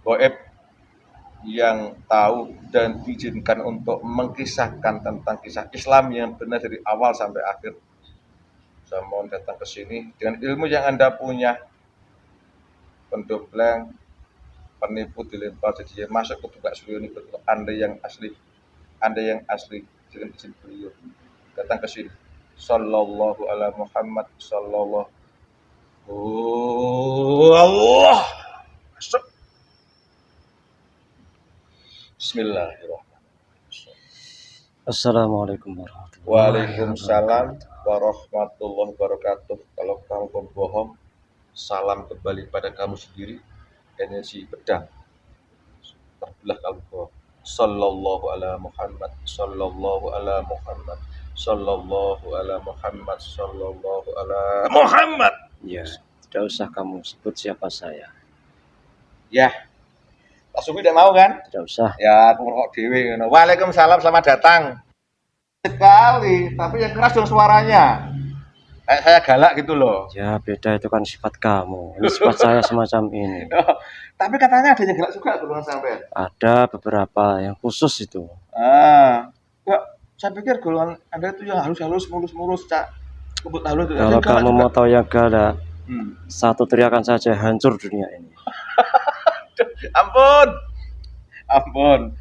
gaib yang tahu dan diizinkan untuk mengkisahkan tentang kisah Islam yang benar dari awal sampai akhir. Saya mohon datang ke sini dengan ilmu yang Anda punya, pendompleng, penipu dilempar jadi masuk ke buka studio ini, betul Anda yang asli dengan izin beliau datang ke sini. Sallallahu ala Muhammad sallallahu Allah. Masuk. Bismillahirrahmanirrahim. Assalamualaikum warahmatullahi Waalaikumsalam warahmatullahi wabarakatuh. Kalau kamu pembohong, salam kembali pada kamu sendiri. Energi pedang terbelah kamu bohong. Sallallahu ala Muhammad sallallahu ala Muhammad sallallahu ala Muhammad sallallahu ala Muhammad. Ya, tidak usah kamu sebut siapa saya. Ya, Pak Subi tidak mau kan? Tidak usah. Ya, aku kok dewe ngono. Waalaikumsalam, selamat datang. Sekali, tapi yang keras dong suaranya. Kayak saya galak gitu loh. Ya, beda itu kan sifat kamu. Ini sifat saya semacam ini. Tapi katanya ada yang galak juga golongan sampai. Ada beberapa yang khusus itu. Kok saya pikir golongan Anda itu yang halus-halus, mulus-mulus, Cak. Halus. Kalau kamu mau tahu yang galak, satu teriakan saja hancur dunia ini. Ampun.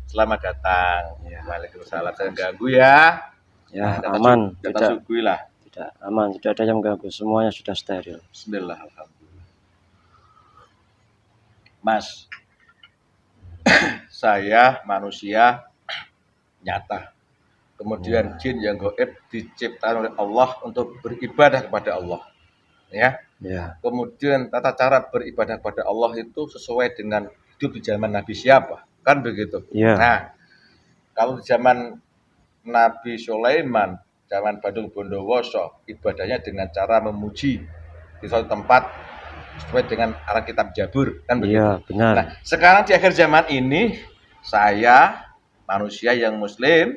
Selamat datang. Ya. Waalaikumsalam. Saya ganggu ya. Ya, aman. Tidak sugui lah. Tidak aman, tidak ada yang mengganggu. Semuanya sudah steril. Bismillah, alhamdulillah. Mas, saya manusia nyata. Kemudian jin yang gaib diciptakan oleh Allah untuk beribadah kepada Allah. Ya. Kemudian tata cara beribadah kepada Allah itu sesuai dengan hidup di zaman Nabi siapa? Kan begitu. Nah, kalau di zaman Nabi Sulaiman, zaman Badung Bondowoso, ibadahnya dengan cara memuji di suatu tempat sesuai dengan arah kitab Jabur, kan begitu. Iya, benar. Nah, sekarang di akhir zaman ini saya manusia yang muslim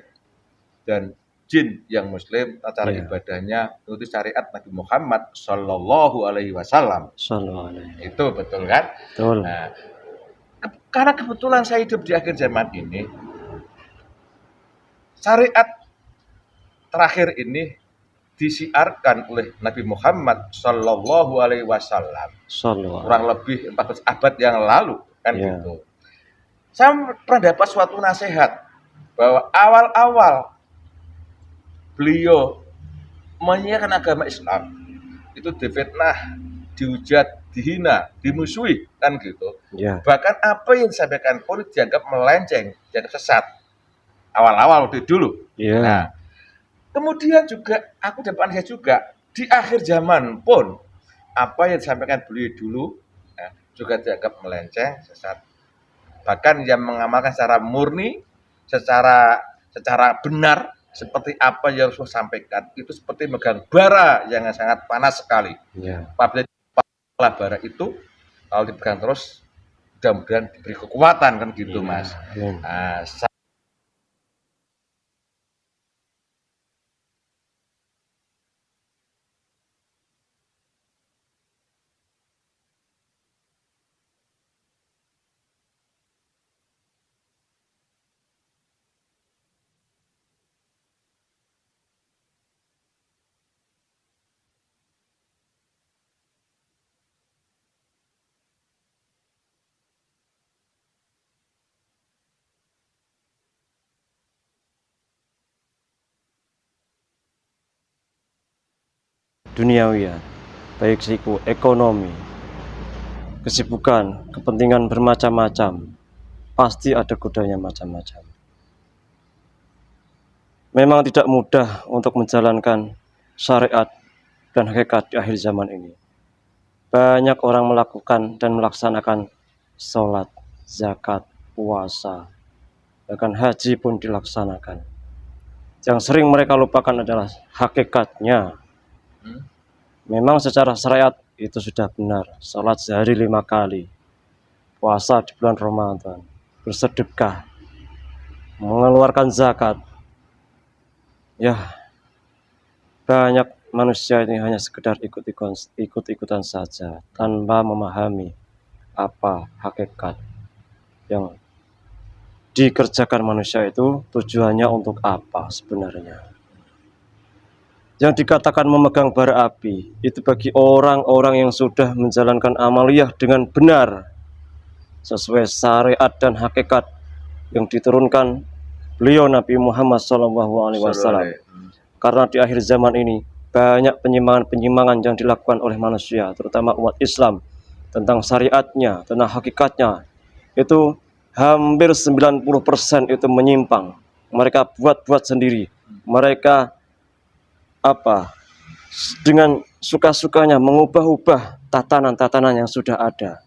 dan jin yang muslim, cara ibadahnya mengikuti syariat Nabi Muhammad sallallahu alaihi wasallam. Itu betul kan? Betul. Nah, karena kebetulan saya hidup di akhir zaman ini, syariat terakhir ini disiarkan oleh Nabi Muhammad sallallahu alaihi wasallam kurang lebih 14 abad yang lalu, kan gitu. Saya pernah dapat suatu nasihat bahwa awal-awal beliau menyiarkan agama Islam itu difitnah, dihujat, dihina, dimusuhi, kan gitu. Bahkan apa yang disampaikan pun dianggap melenceng, dianggap sesat awal-awal waktu dulu. Nah, kemudian juga aku dapat nasihat juga di akhir zaman pun apa yang disampaikan beliau dulu juga dianggap melenceng, sesat. Bahkan yang mengamalkan secara murni, secara benar seperti apa yang Rasulullah sampaikan itu seperti megang bara yang sangat panas sekali. Apabila bara itu kalau dipegang terus, mudah-mudahan diberi kekuatan, kan gitu, Mas. Duniawian, baik siku ekonomi, kesibukan, kepentingan bermacam-macam, pasti ada godanya macam-macam. Memang tidak mudah untuk menjalankan syariat dan hakikat di akhir zaman ini. Banyak orang melakukan dan melaksanakan sholat, zakat, puasa, bahkan haji pun dilaksanakan. Yang sering mereka lupakan adalah hakikatnya. Memang secara syariat itu sudah benar, sholat sehari 5 kali, puasa di bulan Ramadan, bersedekah, mengeluarkan zakat. Ya, banyak manusia ini hanya sekedar ikut-ikutan saja tanpa memahami apa hakikat yang dikerjakan manusia itu tujuannya untuk apa sebenarnya? Yang dikatakan memegang bara api itu bagi orang-orang yang sudah menjalankan amaliyah dengan benar sesuai syariat dan hakikat yang diturunkan beliau Nabi Muhammad SAW. Karena di akhir zaman ini banyak penyimpangan-penyimpangan yang dilakukan oleh manusia, terutama umat Islam, tentang syariatnya, tentang hakikatnya. Itu hampir 90% itu menyimpang. Mereka buat-buat sendiri. Mereka dengan suka-sukanya mengubah-ubah tatanan-tatanan yang sudah ada.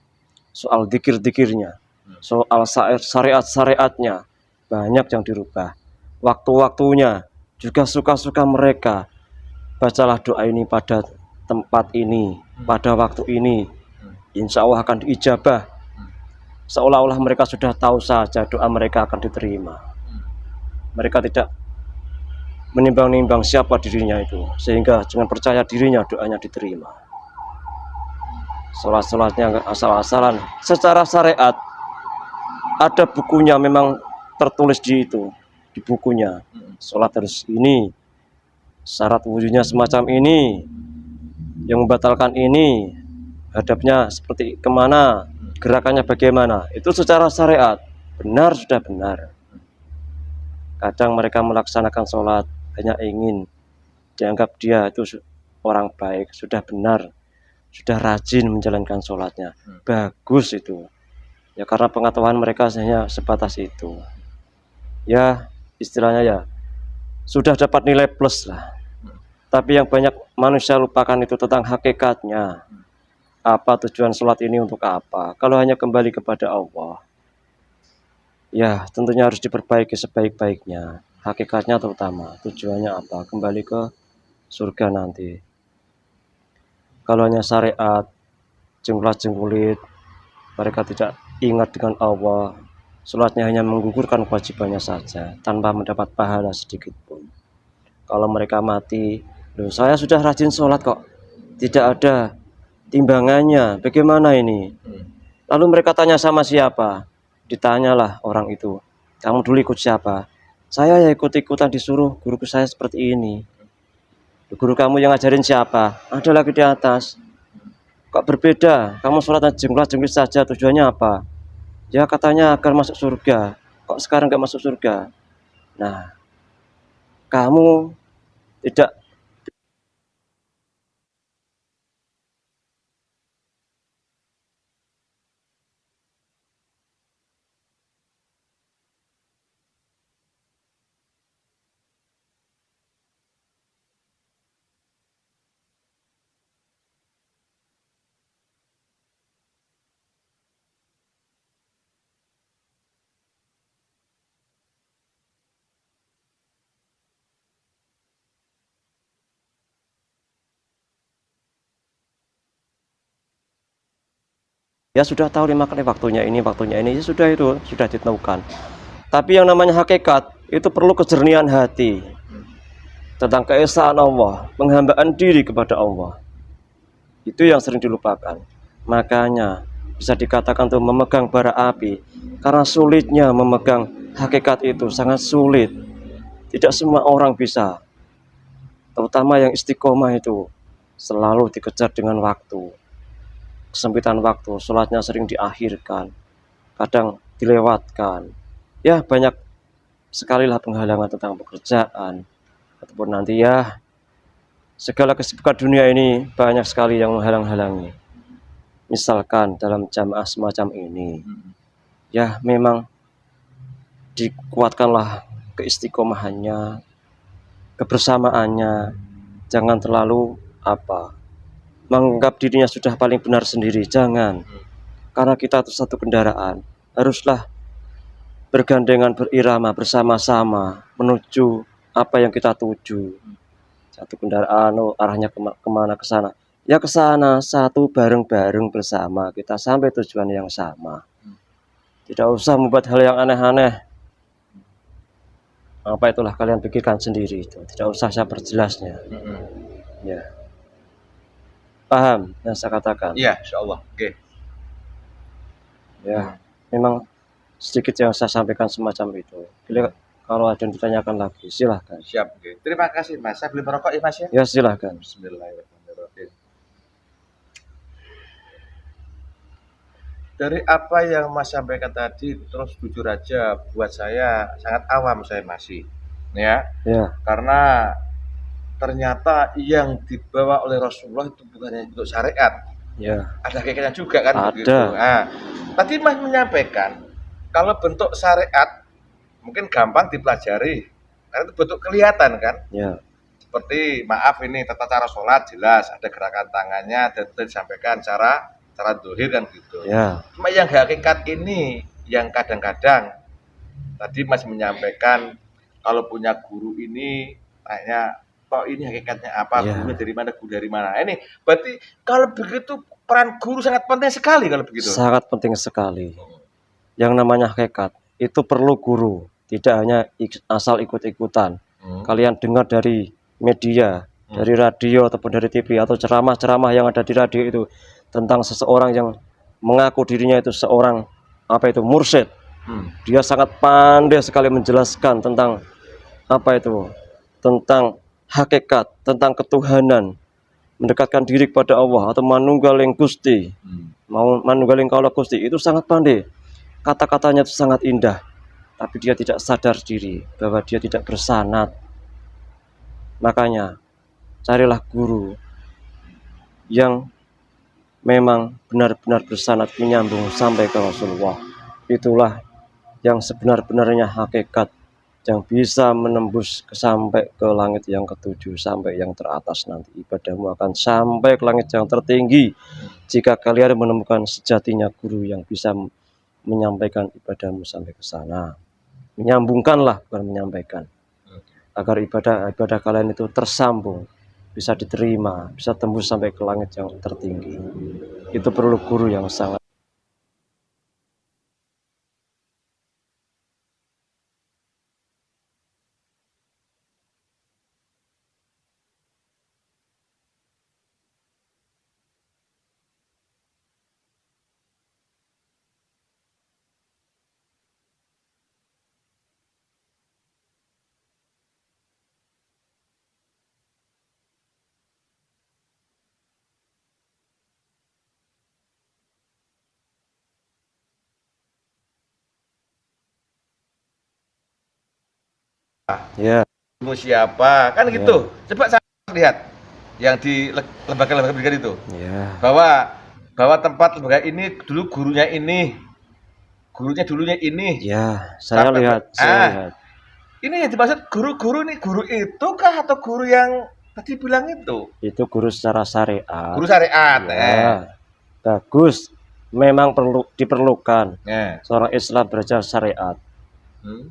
Soal dikir-dikirnya, soal syariat-syariatnya, banyak yang dirubah. Waktu-waktunya juga suka-suka mereka. Bacalah doa ini pada tempat ini, pada waktu ini, insya Allah akan diijabah. Seolah-olah mereka sudah tahu saja doa mereka akan diterima. Mereka tidak menimbang-nimbang siapa dirinya itu, sehingga dengan percaya dirinya doanya diterima. Salat-salatnya asal-asalan. Secara syariat ada bukunya, memang tertulis di bukunya. Salat harus ini, syarat wujudnya semacam ini, yang membatalkan ini, hadapnya seperti kemana, gerakannya bagaimana. Itu secara syariat benar, sudah benar. Kadang mereka melaksanakan sholat hanya ingin dianggap dia itu orang baik, sudah benar, sudah rajin menjalankan sholatnya. Bagus itu. Ya karena pengetahuan mereka hanya sebatas itu. Ya istilahnya ya sudah dapat nilai plus lah. Tapi yang banyak manusia lupakan itu tentang hakikatnya. Apa tujuan sholat ini untuk apa? Kalau hanya kembali kepada Allah, ya tentunya harus diperbaiki sebaik-baiknya. Hakikatnya terutama, tujuannya apa? Kembali ke surga nanti. Kalau hanya syariat, jengkulat-jengkulit, mereka tidak ingat dengan Allah, sholatnya hanya menggugurkan kewajibannya saja, tanpa mendapat pahala sedikit pun. Kalau mereka mati, loh saya sudah rajin sholat kok, tidak ada timbangannya, bagaimana ini? Lalu mereka tanya sama siapa? Ditanyalah orang itu, kamu dulu ikut siapa? Saya ya ikut-ikutan disuruh guruku saya seperti ini. Guru kamu yang ngajarin siapa? Ada lagi di atas. Kok berbeda? Kamu sholat jengklat-jengklit saja, tujuannya apa? Ya katanya agar masuk surga. Kok sekarang gak masuk surga? Nah, kamu tidak. Ya sudah tahu lima kali waktunya ini ya sudah, itu sudah ditentukan. Tapi yang namanya hakikat itu perlu kejernihan hati tentang keesaan Allah, penghambaan diri kepada Allah. Itu yang sering dilupakan. Makanya bisa dikatakan tuh memegang bara api, karena sulitnya memegang hakikat itu sangat sulit. Tidak semua orang bisa, terutama yang istiqomah itu selalu dikejar dengan waktu. Kesempitan waktu, sholatnya sering diakhirkan, kadang dilewatkan. Ya banyak sekali lah penghalangan tentang pekerjaan, ataupun nanti ya segala kesibukan dunia ini banyak sekali yang menghalang-halangi. Misalkan dalam jamaah semacam ini, ya memang dikuatkanlah keistiqomahannya, kebersamaannya, jangan terlalu menganggap dirinya sudah paling benar sendiri, jangan. Karena kita itu satu kendaraan, haruslah bergandengan, berirama, bersama-sama menuju apa yang kita tuju. Satu kendaraan, arahnya kemana, ke sana. Ya ke sana, satu bareng-bareng bersama, kita sampai tujuan yang sama. Tidak usah membuat hal yang aneh-aneh. Apa itulah kalian pikirkan sendiri itu. Tidak usah saya perjelasnya. Ya. Paham yang saya katakan? Iya, insyaallah. Oke. Ya, memang sedikit yang saya sampaikan semacam itu. Kalau ada yang ditanyakan lagi, silahkan. Siap. Okay. Terima kasih Mas. Saya beli merokok ya Mas ya. Ya silahkan. Bismillahirrahmanirrahim. Dari apa yang Mas sampaikan tadi, terus jujur aja, buat saya sangat awam saya masih, ya. Karena ternyata yang dibawa oleh Rasulullah itu bukan hanya untuk syariat. Ada hakikatnya juga kan begitu. Nah, tadi Mas menyampaikan kalau bentuk syariat mungkin gampang dipelajari karena itu bentuk kelihatan kan. Seperti maaf ini tata cara sholat jelas ada gerakan tangannya dan disampaikan cara dohir kan gitu. Cuma yang hakikat ini yang kadang-kadang tadi Mas menyampaikan kalau punya guru ini tanya kok ini hakikatnya apa, gurunya dari mana, guru dari mana. Ini berarti kalau begitu peran guru sangat penting sekali kalau begitu. Sangat penting sekali. Yang namanya hakikat itu perlu guru, tidak hanya asal ikut-ikutan. Kalian dengar dari media, dari radio ataupun dari TV atau ceramah-ceramah yang ada di radio itu tentang seseorang yang mengaku dirinya itu seorang mursyid. Dia sangat pandai sekali menjelaskan tentang tentang hakikat, tentang ketuhanan, mendekatkan diri kepada Allah atau manunggaling Gusti. Manunggaling Kaulah Gusti itu sangat pandai. Kata-katanya itu sangat indah, tapi dia tidak sadar diri bahwa dia tidak bersanad. Makanya carilah guru yang memang benar-benar bersanad menyambung sampai ke Rasulullah. Itulah yang sebenar-benarnya hakikat yang bisa menembus sampai ke langit yang ketujuh, sampai yang teratas. Nanti ibadahmu akan sampai ke langit yang tertinggi jika kalian menemukan sejatinya guru yang bisa menyampaikan ibadahmu sampai ke sana. Menyambungkanlah, bukan menyampaikan, agar ibadah kalian itu tersambung, bisa diterima, bisa tembus sampai ke langit yang tertinggi. Itu perlu guru yang sangat. Siapa kan gitu. Coba saya lihat yang di lembaga-lembaga pendidikan itu bahwa tempat lembaga ini dulu gurunya dulunya ini. Saya lihat. Ini yang dimaksud guru-guru nih, guru itu kah atau guru yang tadi bilang itu? Itu guru secara syariat. Guru syariat. Bagus, memang diperlukan seorang Islam belajar syariat.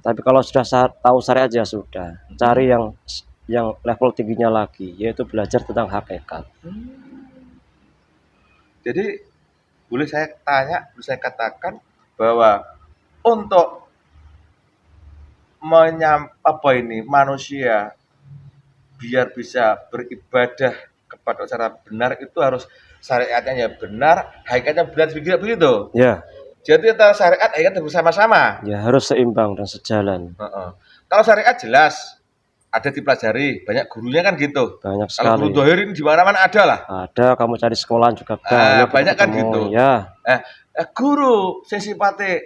Tapi kalau sudah tahu syariat ya sudah, cari yang level tingginya lagi, yaitu belajar tentang hakikat. Jadi boleh saya katakan bahwa untuk manusia biar bisa beribadah kepada cara benar itu harus syariatnya ya benar, hakikatnya benar begitu. Jadi antara syariat hakikat bersama-sama. Harus seimbang dan sejalan. Kalau syariat jelas ada dipelajari, banyak gurunya kan gitu. Banyak sekali. Kalau guru dohir ini di mana-mana ada lah. Ada, kamu cari sekolah juga banyak kan gitu. Guru sifatnya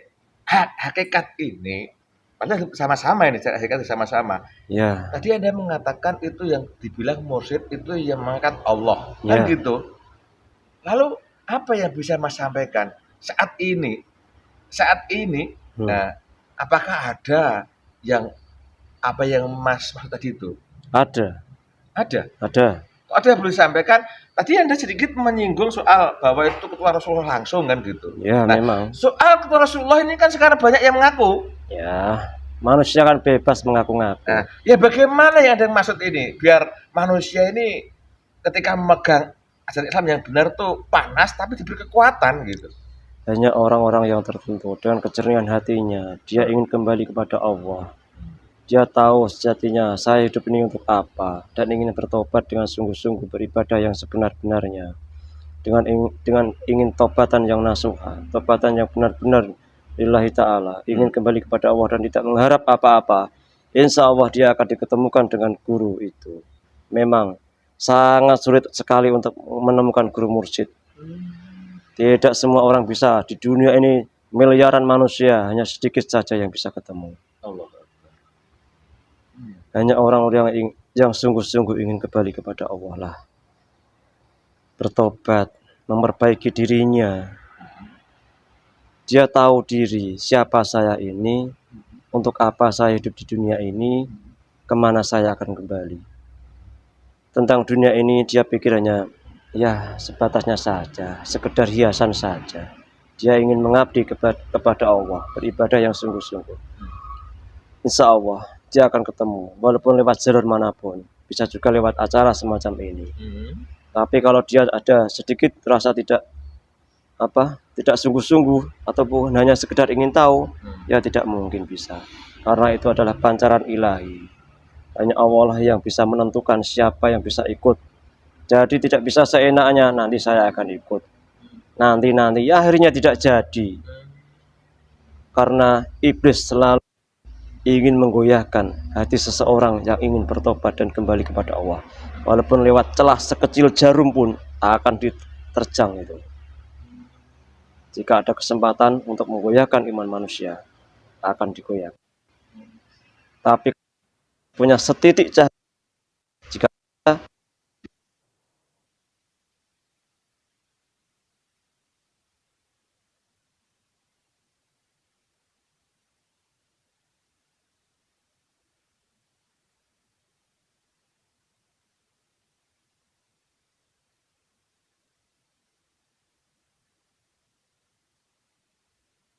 hakikat ini padahal sama-sama ini, hakikat sama-sama. Tadi Anda mengatakan itu yang dibilang mursyid itu yang mengangkat Allah, kan gitu. Lalu apa yang bisa Mas sampaikan saat ini? Nah, apakah ada yang apa yang Mas maksud tadi itu? Ada. Kok ada boleh sampaikan? Tadi Anda sedikit menyinggung soal bahwa itu ketua Rasulullah langsung kan gitu. Memang. Soal ketua Rasulullah ini kan sekarang banyak yang mengaku. Manusia kan bebas mengaku-ngaku. Bagaimana yang ada maksud ini? Biar manusia ini ketika memegang ajaran Islam yang benar tuh panas tapi diberi kekuatan gitu. Hanya orang-orang yang tertentu dengan kejernihan hatinya, dia ingin kembali kepada Allah. Dia tahu sejatinya saya hidup ini untuk apa, dan ingin bertobat dengan sungguh-sungguh, beribadah yang sebenar-benarnya, dengan ingin tobatan yang nasuha, tobatan yang benar-benar lillahi ta'ala, ingin kembali kepada Allah dan tidak mengharap apa-apa, insya Allah dia akan diketemukan dengan guru itu. Memang sangat sulit sekali untuk menemukan guru mursyid. Tidak semua orang bisa. Di dunia ini miliaran manusia, hanya sedikit saja yang bisa ketemu. Allah. Hanya orang-orang yang sungguh-sungguh ingin kembali kepada Allah lah. Bertobat, memperbaiki dirinya. Dia tahu diri, siapa saya ini, untuk apa saya hidup di dunia ini, kemana saya akan kembali. Tentang dunia ini dia pikirannya, ya sebatasnya saja, sekedar hiasan saja. Dia ingin mengabdi kepada Allah, beribadah yang sungguh-sungguh. Insya Allah dia akan ketemu, walaupun lewat jalur manapun, bisa juga lewat acara semacam ini. Tapi kalau dia ada sedikit rasa tidak sungguh-sungguh ataupun hanya sekedar ingin tahu, ya tidak mungkin bisa. Karena itu adalah pancaran ilahi. Hanya Allah lah yang bisa menentukan siapa yang bisa ikut. Jadi tidak bisa seenaknya nanti saya akan ikut. Nanti ya akhirnya tidak jadi. Karena iblis selalu ingin menggoyahkan hati seseorang yang ingin bertobat dan kembali kepada Allah. Walaupun lewat celah sekecil jarum pun akan diterjang itu. Jika ada kesempatan untuk menggoyahkan iman manusia, akan digoyahkan. Tapi punya setitik cahaya, jika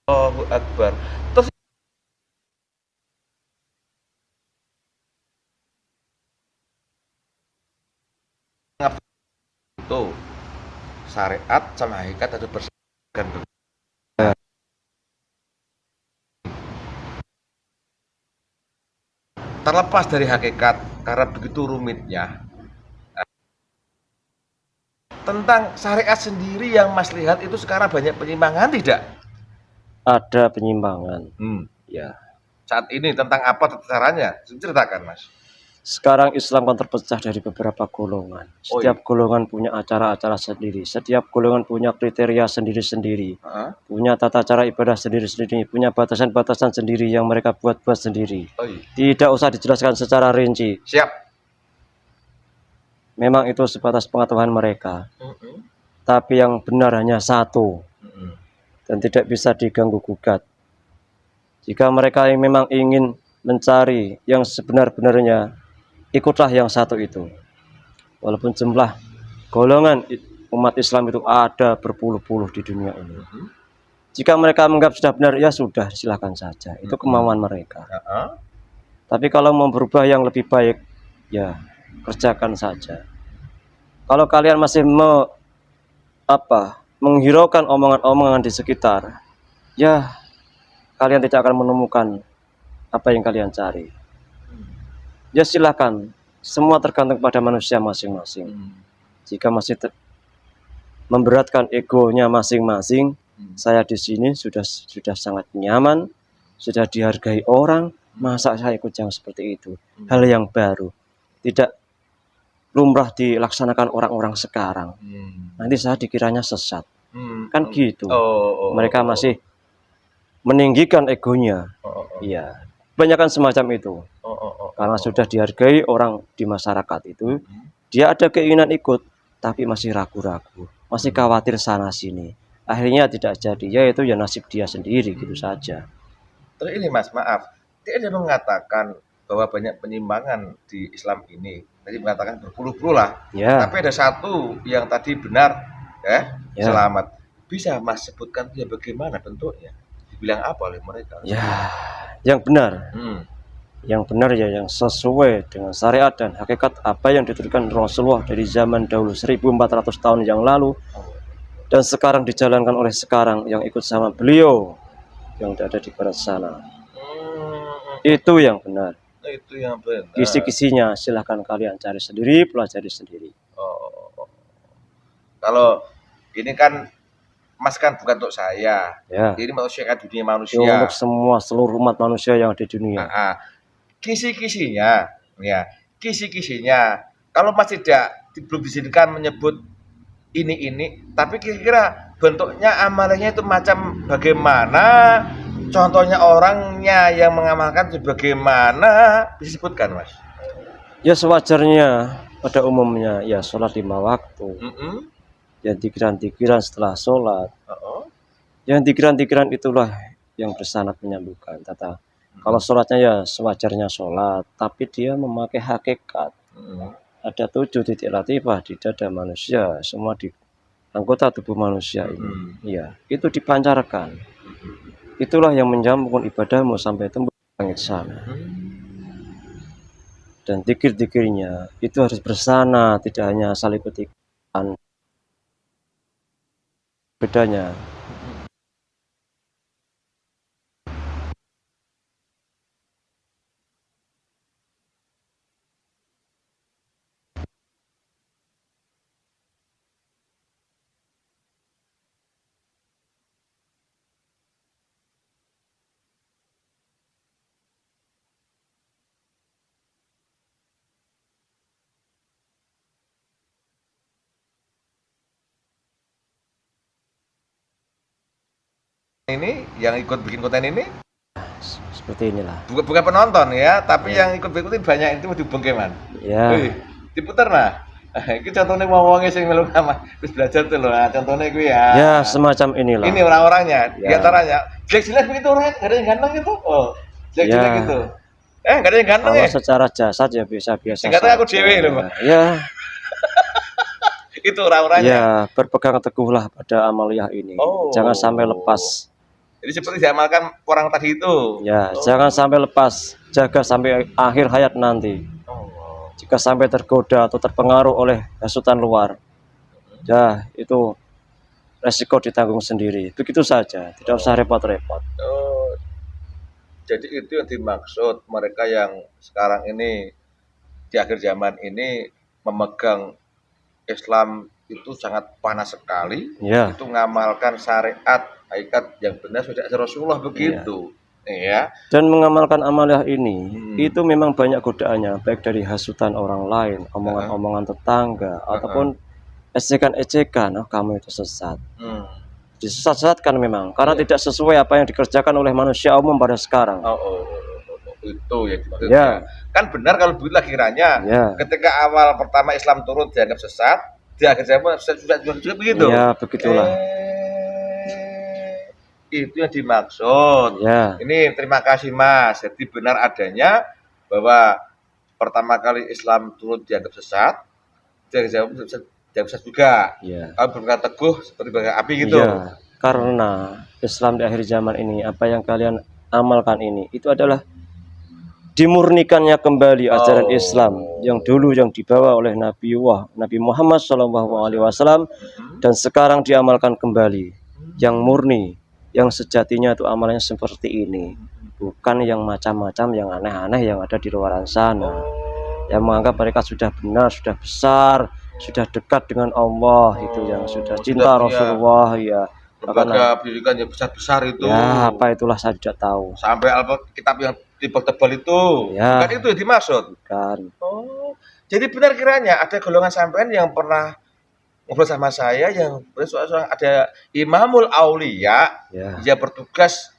Allahu Akbar. Terus itu syariat sama hakikat ada bersamaan. Terlepas dari hakikat karena begitu rumitnya. Tentang syariat sendiri yang Mas lihat itu sekarang banyak penyimpangan tidak? Ada penyimpangan. Ya. Saat ini tentang apa caranya? Ceritakan Mas. Sekarang Islam kan terpecah dari beberapa golongan. Setiap golongan punya acara-acara sendiri. Setiap golongan punya kriteria sendiri-sendiri. Punya tata cara ibadah sendiri-sendiri. Punya batasan-batasan sendiri yang mereka buat-buat sendiri. Tidak usah dijelaskan secara rinci. Siap. Memang itu sebatas pengetahuan mereka. Tapi yang benar hanya satu. Dan tidak bisa diganggu gugat. Jika mereka yang memang ingin mencari yang sebenar-benarnya, ikutlah yang satu itu. Walaupun jumlah golongan umat Islam itu ada berpuluh-puluh di dunia ini. Jika mereka menganggap sudah benar, ya sudah, silakan saja. Itu kemauan mereka. Tapi kalau mau berubah yang lebih baik, ya kerjakan saja. Kalau kalian masih menghiraukan omongan-omongan di sekitar, ya kalian tidak akan menemukan apa yang kalian cari. Ya silakan, semua tergantung pada manusia masing-masing. Jika masih memberatkan egonya masing-masing, saya di sini sudah sangat nyaman, sudah dihargai orang, masa saya ikut yang seperti itu? Hal yang baru, tidak lumrah dilaksanakan orang-orang sekarang. Nanti saya dikiranya sesat. Kan gitu. Mereka masih meninggikan egonya. Iya, kebanyakan semacam itu. Karena sudah dihargai orang di masyarakat itu, dia ada keinginan ikut, tapi masih ragu-ragu, masih khawatir sana sini. Akhirnya tidak jadi, yaitu ya nasib dia sendiri gitu saja. Terus ini Mas, maaf, dia ada mengatakan bahwa banyak penyimpangan di Islam ini. Tadi mengatakan berpuluh-puluh lah. Tapi ada satu yang tadi benar, selamat. Bisa Mas sebutkan dia bagaimana bentuknya? Dibilang apa oleh mereka? Ya, yang benar. Yang benar ya yang sesuai dengan syariat dan hakikat apa yang diturunkan Rasulullah dari zaman dahulu 1400 tahun yang lalu dan sekarang dijalankan oleh sekarang yang ikut sama beliau yang ada di barat sana. Itu yang benar. Itu yang benar. Kisi-kisinya silahkan kalian cari sendiri, pelajari sendiri. Kalau ini kan Mas kan bukan untuk saya. Ya. Ini manusia dunia manusia. Untuk semua seluruh umat manusia yang ada di dunia. Kisi-kisinya, ya, kisi-kisinya. Kalau Mas belum diizinkan menyebut ini, tapi kira-kira bentuknya amalnya itu macam bagaimana? Contohnya orangnya yang mengamalkan itu bagaimana? Disebutkan, Mas. Ya sewajarnya pada umumnya ya sholat 5 waktu. Yang tikiran-tikiran setelah sholat. Yang tikiran-tikiran itulah yang bersanad menyembuhkan. Kalau sholatnya ya sewajarnya sholat, tapi dia memakai hakikat. Ada 7 titik latifah di dada manusia, semua di anggota tubuh manusia ini. Ya, itu dipancarkan. Itulah yang menyambungkan ibadahmu sampai tembus langit sana. Dan zikir-zikirnya itu harus bersana, tidak hanya asal ikut-ikutan. Bedanya ini yang ikut bikin konten ini seperti inilah. Bukan penonton ya, tapi yang ikut ikutin banyak itu di Bengkeman. Ya. Diputer nah. Iki contohnya wong-wonge sing melu kamar wis belajar tuh loh. Nah, contohnya gue ya. Ya, semacam inilah. Ini orang-orangnya, di antaranya. Jelek-jelek begitu orangnya, gak ada yang ganteng gitu. Oh, jelek-jelek gitu. Gak ada yang ganteng ya. Kalau secara jasad ya biasa-biasa. Singkatnya aku dewe loh, Pak. Ya. Itu orang-orangnya. Ya, berpegang teguhlah pada amaliyah ini. Jangan sampai lepas. Jadi seperti diamalkan orang tadi itu. Ya, jangan sampai lepas. Jaga sampai akhir hayat nanti. Jika sampai tergoda atau terpengaruh oleh hasutan luar, ya itu resiko ditanggung sendiri. Begitu saja, tidak usah repot-repot. Jadi itu yang dimaksud mereka yang sekarang ini di akhir zaman ini memegang Islam itu sangat panas sekali. Ya. Itu ngamalkan syariat hakikat yang benar sudah Rasulullah begitu. Ya. Dan mengamalkan amaliyah ini itu memang banyak godaannya, baik dari hasutan orang lain, omongan-omongan tetangga, ataupun ejekan-ejekan, oh kamu itu sesat. Disesat-sesatkan memang, karena tidak sesuai apa yang dikerjakan oleh manusia umum pada sekarang. Itu ya dimaksudnya. Ya. Kan benar kalau begitu kiranya. Ya. Ketika awal pertama Islam turun dianggap sesat, di akhir zaman sudah begitu. Ya, begitulah. Itu yang dimaksud. Ya. Ini terima kasih Mas. Jadi benar adanya bahwa pertama kali Islam turun dianggap sesat, dianggap sesat juga. Ya. Kalau berkata teguh seperti bara api gitu. Ya. Karena Islam di akhir zaman ini, apa yang kalian amalkan ini, itu adalah dimurnikannya kembali ajaran Islam yang dulu yang dibawa oleh Nabi Muhammad SAW dan sekarang diamalkan kembali yang murni. Yang sejatinya itu amalnya seperti ini, bukan yang macam-macam, yang aneh-aneh yang ada di luar sana, yang menganggap mereka sudah benar, sudah besar, sudah dekat dengan Allah, itu yang sudah cinta Rasulullah, ya. Lembaga pendidikan yang besar-besar itu. Ya, apa itulah saya tidak tahu. Sampai kitab yang tebal-tebal itu, ya. Bukan itu yang dimaksud. Bukan. Jadi benar kiranya ada golongan sampean yang pernah ngobrol sama saya yang ada Imamul Aulia, ya. Dia bertugas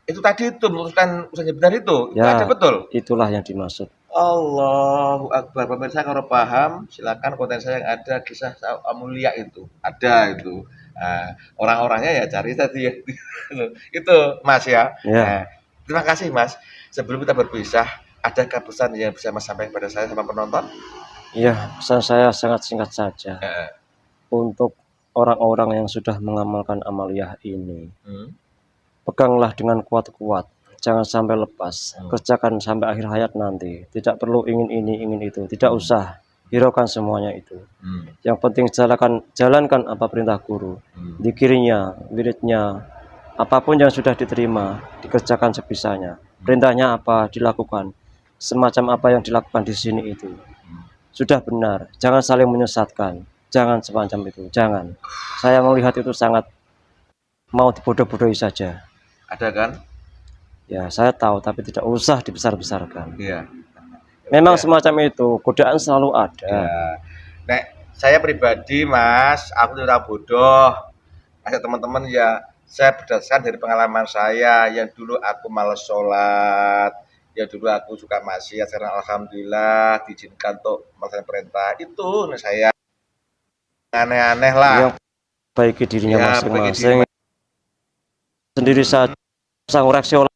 itu tadi itu memutuskan usaha benar itu. Ya, ada betul. Itulah yang dimaksud. Allahu Akbar. Pemirsa kalau paham silakan konten saya yang ada kisah Aulia itu ada itu. Nah, orang-orangnya ya cari tadi ya. Itu Mas ya. Ya. Nah, terima kasih Mas. Sebelum kita berpisah, adakah pesan yang bisa Mas sampaikan kepada saya sama penonton? Iya, pesan saya sangat singkat saja. Untuk orang-orang yang sudah mengamalkan amaliyah ini, peganglah dengan kuat-kuat, jangan sampai lepas, kerjakan sampai akhir hayat nanti. Tidak perlu ingin ini, ingin itu, tidak usah hiraukan semuanya itu. Yang penting jalankan apa perintah guru, zikirnya, wiridnya, apapun yang sudah diterima, dikerjakan sebisanya. Perintahnya apa, dilakukan. Semacam apa yang dilakukan di sini itu sudah benar. Jangan saling menyesatkan. Jangan semacam itu, jangan. Saya melihat itu sangat mau dibodoh-bodohi saja. Ada kan? Ya, saya tahu, tapi tidak usah dibesar-besarkan. Iya. Memang Ya. semacam itu, godaan selalu ada. Ya. Nek saya pribadi Mas, aku tidak bodoh. Ada teman-teman ya, saya berdasarkan dari pengalaman saya yang dulu aku malas sholat, ya dulu aku suka maksiat, sekarang alhamdulillah diizinkan untuk melaksanakan perintah. Itu nih saya aneh-aneh lah. Yang baiki dirinya Ya, masing-masing. Sendiri saja sang koreksi oleh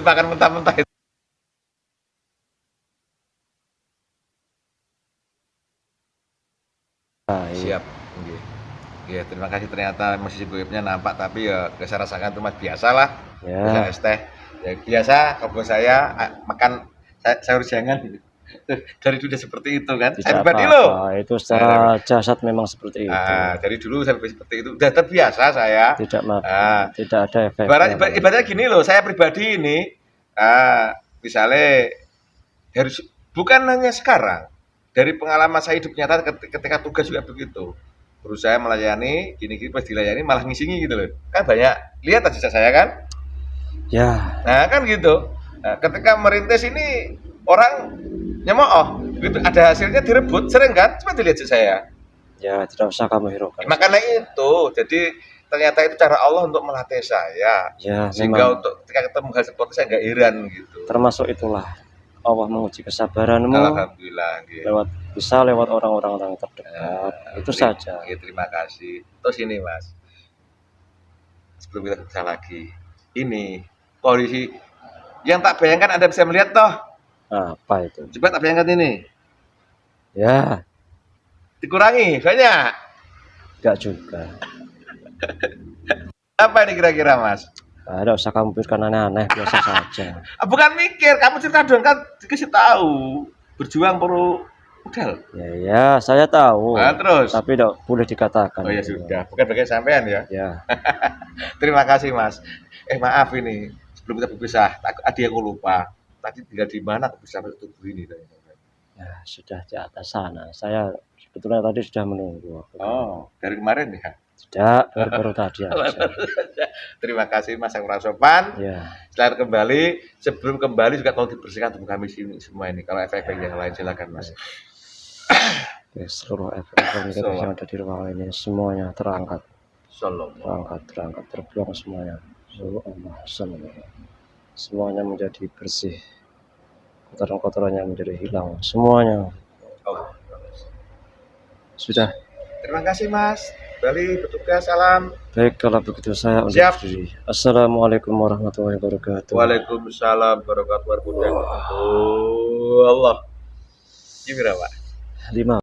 makan mentah-mentah itu. Siap. Oke. Ya, terima kasih, ternyata musisi goibnya nampak, tapi ya saya rasakan itu Mas biasa lah. Ya. Biasa es teh. Ya, biasa kalau saya makan sayur jangan gitu. Dari dulu seperti itu kan. Saya Tidak pribadi apa-apa, loh. itu secara jasad memang seperti itu. Dari dulu saya seperti itu. Udah terbiasa saya. Tidak tidak ada efek. Ibaratnya gini loh, saya pribadi ini misalnya harus bukan hanya sekarang, dari pengalaman saya hidup nyata ketika tugas juga begitu, berusaha melayani gini-gini, pas dilayani malah ngisingi gitu loh, kan banyak lihat aja saya kan Ya, nah kan gitu. Nah, ketika merintis ini orang nyemooh gitu, ada hasilnya direbut sering kan, coba dilihat aja saya. ya tidak usah kamu hiraukan. Makanya itu, jadi ternyata itu cara Allah untuk melatih saya, Ya, sehingga memang untuk ketika ketemu hal seperti saya nggak heran gitu. termasuk itulah Allah menguji kesabaranmu Alhamdulillah gitu. lewat orang-orang terdekat, itu saja. Terima kasih. Terus ini Mas, sebelum kita bisa lagi, ini kondisi yang tak bayangkan Anda bisa melihat toh. Apa itu? Coba tak bayangkan ini. Ya, Dikurangi banyak. enggak juga. Apa ini kira-kira Mas? Tidak usah kamu pikirkan aneh-aneh, biasa saja. Bukan mikir, kamu cerita dong, kan dikasih tahu. Berjuang perlu modal. Ya, saya tahu. Nah, terus. Tapi tidak boleh dikatakan. Oh ya sudah, bukan bagian sampean ya. Ya. Terima kasih Mas. Maaf ini, sebelum kita berpisah, ada yang aku lupa. Tadi tinggal di mana aku bisa tubuh ini? Ya, sudah di atas sana. Saya sebetulnya tadi sudah menunggu. Oh, dari kemarin ya? Tidak, baru tadi aja. Terima kasih Mas yang sopan. Ya. Setelah kembali, sebelum kembali juga tolong dibersihkan tubuh kami sini semua ini. Kalau efek-efek yang lain silakan Mas. Oke, seluruh efek yang ada di ruangan ini semuanya terangkat. Terangkat, terbuang semuanya. Semuanya menjadi bersih. Kotoran-kotorannya menjadi hilang. Semuanya. Sudah. Terima kasih Mas. Kembali bertugas, salam. Baik, kalau begitu saya undur diri. Assalamualaikum warahmatullahi wabarakatuh. Waalaikumsalam warahmatullahi wabarakatuh. Allah. Gimana Pak? 5.